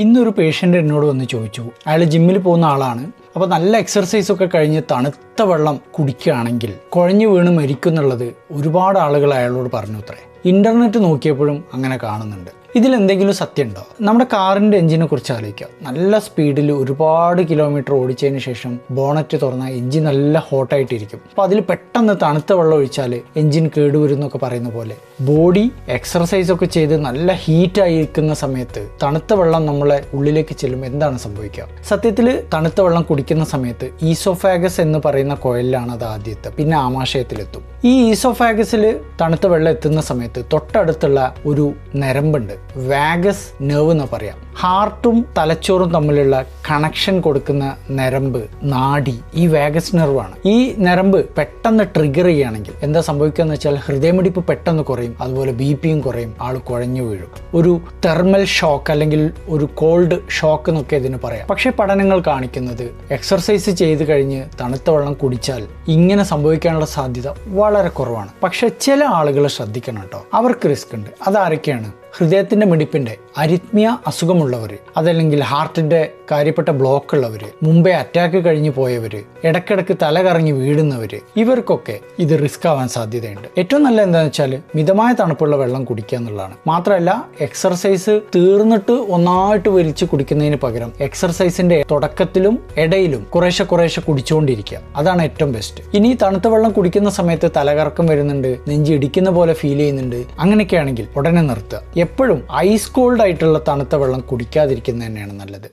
ഇന്നൊരു പേഷ്യൻ്റ് എന്നോട് വന്ന് ചോദിച്ചു. അയാൾ ജിമ്മിൽ പോകുന്ന ആളാണ്. അപ്പോൾ നല്ല എക്സർസൈസൊക്കെ കഴിഞ്ഞ് തണുത്ത വെള്ളം കുടിക്കുകയാണെങ്കിൽ കുഴഞ്ഞു വീണ് മരിക്കുന്നുള്ളത് ഒരുപാട് ആളുകൾ അയാളോട് പറഞ്ഞു അത്രേ. ഇൻ്റർനെറ്റ് നോക്കിയപ്പോഴും അങ്ങനെ കാണുന്നുണ്ട്. ഇതിലെന്തെങ്കിലും സത്യമുണ്ടോ? നമ്മുടെ കാറിൻ്റെ എഞ്ചിനെ കുറിച്ച് ആലോചിക്കുക. നല്ല സ്പീഡിൽ ഒരുപാട് കിലോമീറ്റർ ഓടിച്ചതിന് ശേഷം ബോണറ്റ് തുറന്നാൽ എഞ്ചിൻ നല്ല ഹോട്ടായിട്ടിരിക്കും. അപ്പോൾ അതിൽ പെട്ടെന്ന് തണുത്ത വെള്ളം ഒഴിച്ചാൽ എഞ്ചിൻ കേടുവരും എന്നൊക്കെ പറയുന്ന പോലെ ബോഡി എക്സർസൈസൊക്കെ ചെയ്ത് നല്ല ഹീറ്റായിരിക്കുന്ന സമയത്ത് തണുത്ത വെള്ളം നമ്മളെ ഉള്ളിലേക്ക് ചെല്ലുമ്പോൾ എന്താണ് സംഭവിക്കുക? സത്യത്തിൽ തണുത്ത വെള്ളം കുടിക്കുന്ന സമയത്ത് ഈസോഫാഗസ് എന്ന് പറയുന്ന കുഴലിലാണ് അത് ആദ്യത്തെ, പിന്നെ ആമാശയത്തിലെത്തും. ഈ ഈസോഫാഗസിൽ തണുത്ത വെള്ളം എത്തുന്ന സമയത്ത് തൊട്ടടുത്തുള്ള ഒരു ഞരമ്പുണ്ട്, വാഗസ് നെർവ് എന്ന് പറയാം. ഹാർട്ടും തലച്ചോറും തമ്മിലുള്ള കണക്ഷൻ കൊടുക്കുന്ന ഞരമ്പ്, നാഡി ഈ വാഗസ് നെർവാണ്. ഈ ഞരമ്പ് പെട്ടെന്ന് ട്രിഗർ ചെയ്യുകയാണെങ്കിൽ എന്താ സംഭവിക്കുക എന്ന് വെച്ചാൽ ഹൃദയമിടിപ്പ് പെട്ടെന്ന് കുറയും, അതുപോലെ ബിപിയും കുറയും, ആൾ കുഴഞ്ഞു വീഴും. ഒരു തെർമൽ ഷോക്ക് അല്ലെങ്കിൽ ഒരു കോൾഡ് ഷോക്ക് എന്നൊക്കെ ഇതിന് പറയാം. പക്ഷേ പഠനങ്ങൾ കാണിക്കുന്നത് എക്സർസൈസ് ചെയ്ത് കഴിഞ്ഞ് തണുത്ത വെള്ളം കുടിച്ചാൽ ഇങ്ങനെ സംഭവിക്കാനുള്ള സാധ്യത വളരെ കുറവാണ്. പക്ഷെ ചില ആളുകൾ ശ്രദ്ധിക്കണം കേട്ടോ, അവർക്ക് റിസ്ക് ഉണ്ട്. അതാരൊക്കെയാണ്? ഹൃദയത്തിന്റെ മിടിപ്പിന്റെ അരിത്മിയ അസുഖമുള്ളവർ, അതല്ലെങ്കിൽ ഹാർട്ടിന്റെ കാര്യപ്പെട്ട ബ്ലോക്ക് ഉള്ളവർ, മുമ്പേ അറ്റാക്ക് കഴിഞ്ഞു പോയവർ, ഇടയ്ക്കിടയ്ക്ക് തല കറങ്ങി വീഴുന്നവർ, ഇവർക്കൊക്കെ ഇത് റിസ്ക് ആവാൻ സാധ്യതയുണ്ട്. ഏറ്റവും നല്ല എന്താണെന്ന് വെച്ചാൽ മിതമായ തണുപ്പുള്ള വെള്ളം കുടിക്കുക എന്നുള്ളതാണ്. മാത്രമല്ല എക്സർസൈസ് തീർന്നിട്ട് ഒന്നായിട്ട് വലിച്ചു കുടിക്കുന്നതിന് പകരം എക്സർസൈസിന്റെ തുടക്കത്തിലും ഇടയിലും കുറേശ്ശെ കുടിച്ചുകൊണ്ടിരിക്കുക, അതാണ് ഏറ്റവും ബെസ്റ്റ്. ഇനി തണുത്ത വെള്ളം കുടിക്കുന്ന സമയത്ത് തലകറക്കം വരുന്നുണ്ട്, നെഞ്ചി ഇടിക്കുന്ന പോലെ ഫീൽ ചെയ്യുന്നുണ്ട്, അങ്ങനെയൊക്കെയാണെങ്കിൽ ഉടനെ നിർത്തുക. എപ്പോഴും ഐസ് കോൾഡ് ആയിട്ടുള്ള തണുത്ത വെള്ളം കുടിക്കാതിരിക്കുന്നത് തന്നെയാണ് നല്ലത്.